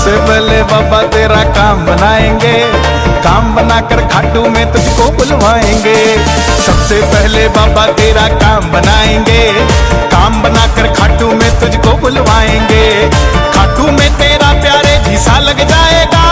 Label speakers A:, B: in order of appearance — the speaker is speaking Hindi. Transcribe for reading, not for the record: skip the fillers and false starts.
A: सबसे पहले बाबा तेरा काम बनाएंगे, काम बनाकर खाटू में तुझको बुलवाएंगे। सबसे पहले बाबा तेरा काम बनाएंगे, काम बनाकर खाटू में तुझको बुलवाएंगे। खाटू में तेरा प्यारे झीसा लग जाएगा,